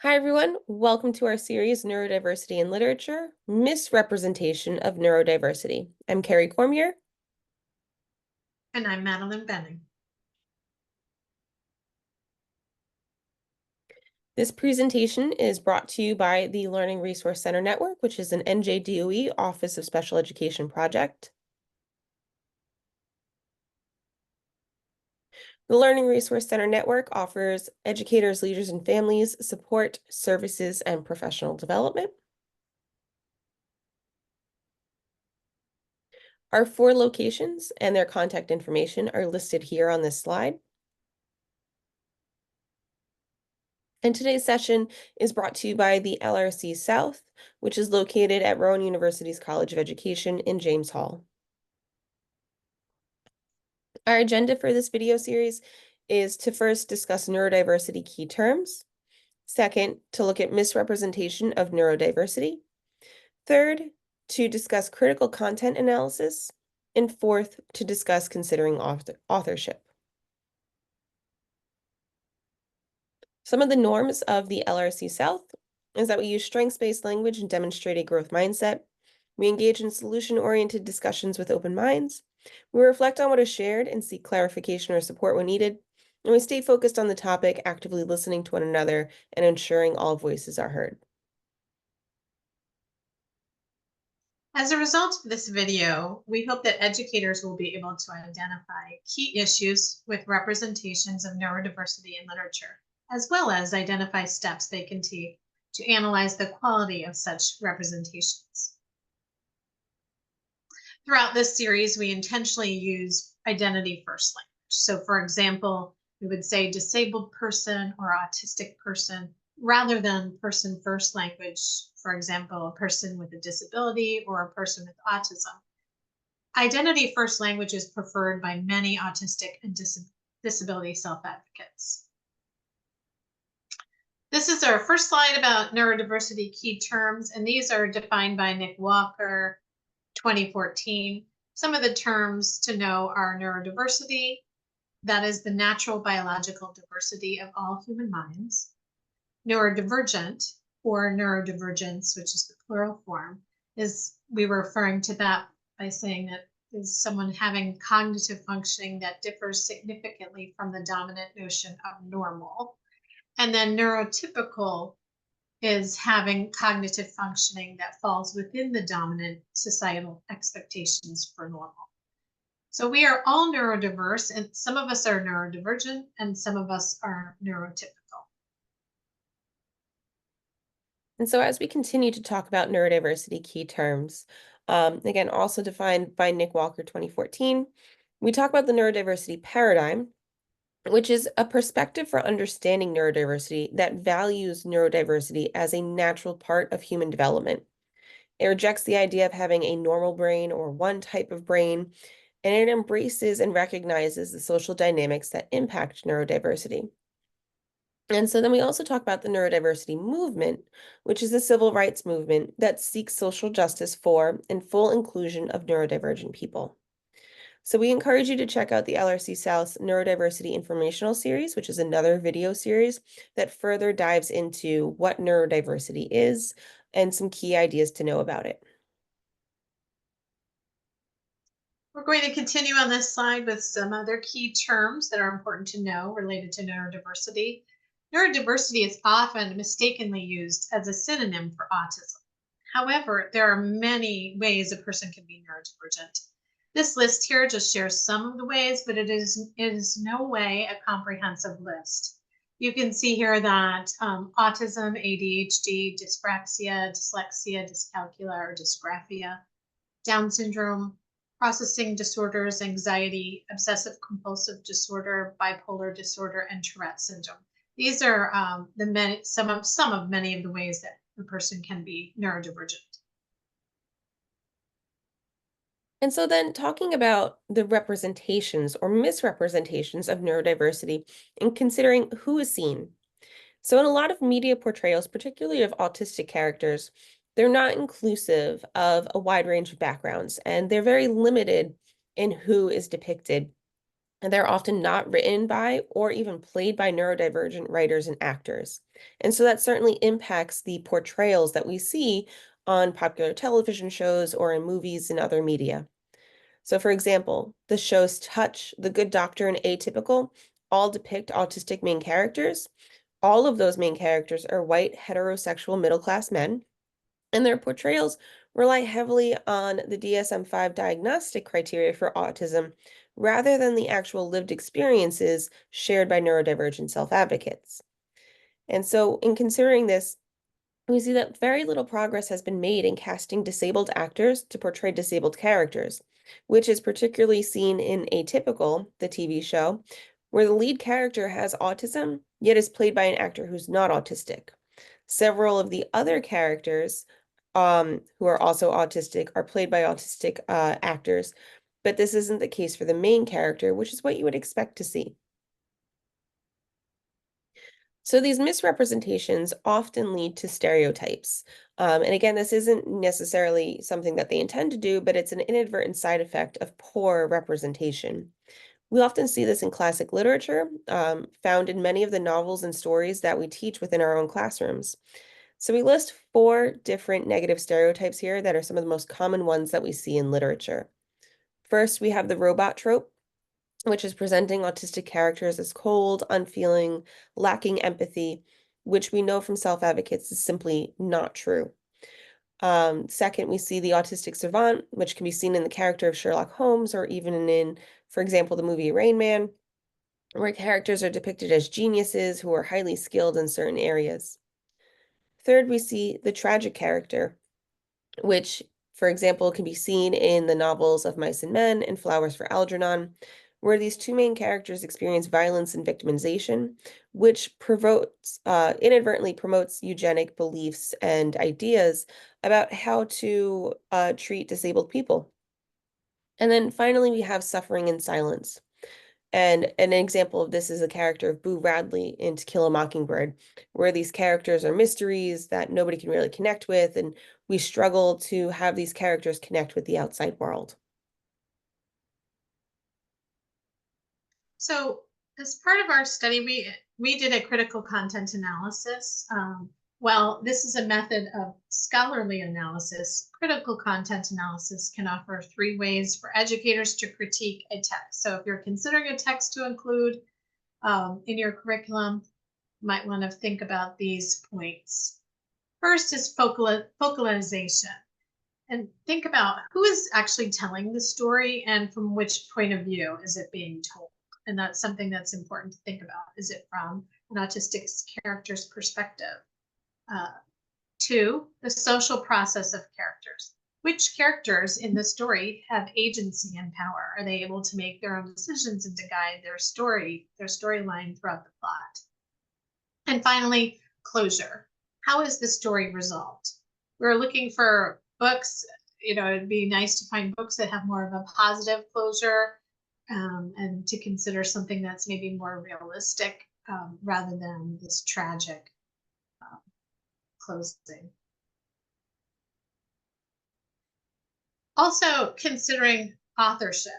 Hi, everyone. Welcome to our series, Neurodiversity in Literature, Misrepresentation of Neurodiversity. I'm Kerry Cormier. And I'm Madeline Boehning. This presentation is brought to you by the Learning Resource Center Network, which is an NJDOE Office of Special Education project. The Learning Resource Center Network offers educators, leaders, and families support, services, and professional development. Our 4 locations and their contact information are listed here on this slide. And today's session is brought to you by the LRC-South, which is located at Rowan University's College of Education in James Hall. Our agenda for this video series is to first discuss neurodiversity key terms. Second, to look at misrepresentation of neurodiversity. Third, to discuss critical content analysis. And fourth, to discuss considering authorship. Some of the norms of the LRC-South is that we use strengths-based language and demonstrate a growth mindset. We engage in solution-oriented discussions with open minds. We reflect on what is shared and seek clarification or support when needed. And we stay focused on the topic, actively listening to one another and ensuring all voices are heard. As a result of this video, we hope that educators will be able to identify key issues with representations of neurodiversity in literature, as well as identify steps they can take to analyze the quality of such representations. Throughout this series, we intentionally use identity first language. So for example, we would say disabled person or autistic person rather than person first language, for example, a person with a disability or a person with autism. Identity first language is preferred by many autistic and disability self-advocates. This is our first slide about neurodiversity key terms, and these are defined by Nick Walker, 2014. Some of the terms to know are neurodiversity, that is the natural biological diversity of all human minds. Neurodivergent, or neurodivergence, which is the plural form, is we were referring to that by saying that is someone having cognitive functioning that differs significantly from the dominant notion of normal. And then neurotypical is having cognitive functioning that falls within the dominant societal expectations for normal. So we are all neurodiverse, and some of us are neurodivergent and some of us are neurotypical. And so as we continue to talk about neurodiversity key terms, again, also defined by Nick Walker, 2014, we talk about the neurodiversity paradigm, which is a perspective for understanding neurodiversity that values neurodiversity as a natural part of human development. It rejects the idea of having a normal brain or one type of brain, and it embraces and recognizes the social dynamics that impact neurodiversity. And so then we also talk about the neurodiversity movement, which is a civil rights movement that seeks social justice for and full inclusion of neurodivergent people. So we encourage you to check out the LRC South's Neurodiversity Informational Series, which is another video series that further dives into what neurodiversity is and some key ideas to know about it. We're going to continue on this slide with some other key terms that are important to know related to neurodiversity. Neurodiversity is often mistakenly used as a synonym for autism. However, there are many ways a person can be neurodivergent. This list here just shares some of the ways, but it is no way a comprehensive list. You can see here that autism, ADHD, dyspraxia, dyslexia, dyscalculia, or dysgraphia, Down syndrome, processing disorders, anxiety, obsessive compulsive disorder, bipolar disorder, and Tourette syndrome. These are some of many of the ways that a person can be neurodivergent. And so then talking about the representations or misrepresentations of neurodiversity and considering who is seen. So in a lot of media portrayals, particularly of autistic characters, they're not inclusive of a wide range of backgrounds, and they're very limited in who is depicted. And they're often not written by or even played by neurodivergent writers and actors. And so that certainly impacts the portrayals that we see on popular television shows or in movies and other media. So, for example, the shows Touch, The Good Doctor, and Atypical all depict autistic main characters. All of those main characters are white, heterosexual, middle-class men, and their portrayals rely heavily on the DSM-5 diagnostic criteria for autism rather than the actual lived experiences shared by neurodivergent self-advocates. And so, in considering this, we see that very little progress has been made in casting disabled actors to portray disabled characters, which is particularly seen in Atypical, the TV show, where the lead character has autism, yet is played by an actor who's not autistic. Several of the other characters, who are also autistic, are played by autistic actors, but this isn't the case for the main character, which is what you would expect to see. So these misrepresentations often lead to stereotypes. And again, this isn't necessarily something that they intend to do, but it's an inadvertent side effect of poor representation. We often see this in classic literature, found in many of the novels and stories that we teach within our own classrooms. So we list 4 different negative stereotypes here that are some of the most common ones that we see in literature. First, we have the robot trope, which is presenting autistic characters as cold, unfeeling, lacking empathy, which we know from self-advocates is simply not true. Second, we see the autistic savant, which can be seen in the character of Sherlock Holmes or even in, for example, the movie Rain Man, where characters are depicted as geniuses who are highly skilled in certain areas. Third, we see the tragic character, which, for example, can be seen in the novels of Mice and Men and Flowers for Algernon, where these 2 main characters experience violence and victimization, which inadvertently promotes eugenic beliefs and ideas about how to treat disabled people. And then finally, we have suffering in silence. And an example of this is the character of Boo Radley in To Kill a Mockingbird, where these characters are mysteries that nobody can really connect with, and we struggle to have these characters connect with the outside world. So as part of our study, we did a critical content analysis. Well, this is a method of scholarly analysis. Critical content analysis can offer 3 ways for educators to critique a text. So if you're considering a text to include in your curriculum, you might want to think about these points. First is focalization. And think about who is actually telling the story and from which point of view is it being told. And that's something that's important to think about. Is it from an autistic character's perspective? 2, the social process of characters. Which characters in the story have agency and power? Are they able to make their own decisions and to guide their storyline throughout the plot? And finally, closure. How is the story resolved? We're looking for books, it'd be nice to find books that have more of a positive closure, and to consider something that's maybe more realistic, rather than this tragic closing. Also, considering authorship,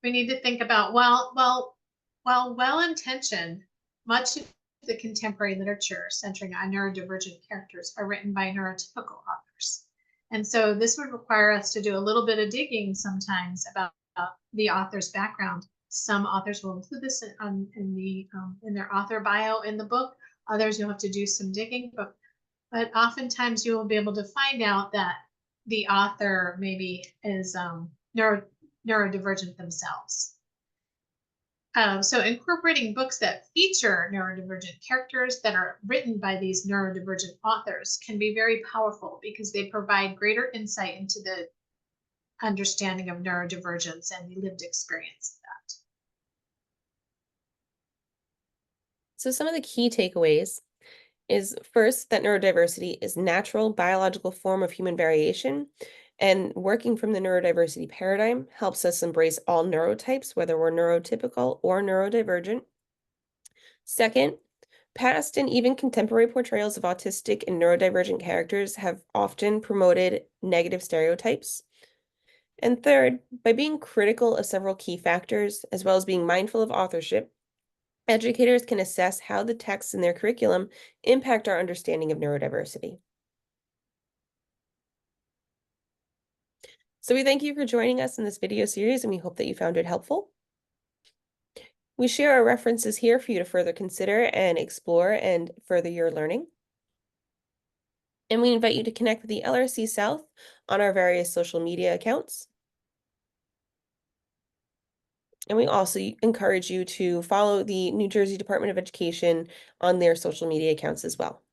we need to think about, well-intentioned, much of the contemporary literature centering on neurodivergent characters are written by neurotypical authors. And so this would require us to do a little bit of digging sometimes about the author's background. Some authors will include this in their author bio in the book. Others you'll have to do some digging, but oftentimes you will be able to find out that the author maybe is neurodivergent themselves. So incorporating books that feature neurodivergent characters that are written by these neurodivergent authors can be very powerful because they provide greater insight into the understanding of neurodivergence and the lived experience of that. So some of the key takeaways is first that neurodiversity is natural biological form of human variation, and working from the neurodiversity paradigm helps us embrace all neurotypes, whether we're neurotypical or neurodivergent. Second, past and even contemporary portrayals of autistic and neurodivergent characters have often promoted negative stereotypes. And third, by being critical of several key factors, as well as being mindful of authorship, educators can assess how the texts in their curriculum impact our understanding of neurodiversity. So we thank you for joining us in this video series, and we hope that you found it helpful. We share our references here for you to further consider and explore and further your learning. And we invite you to connect with the LRC-South on our various social media accounts. And we also encourage you to follow the New Jersey Department of Education on their social media accounts as well.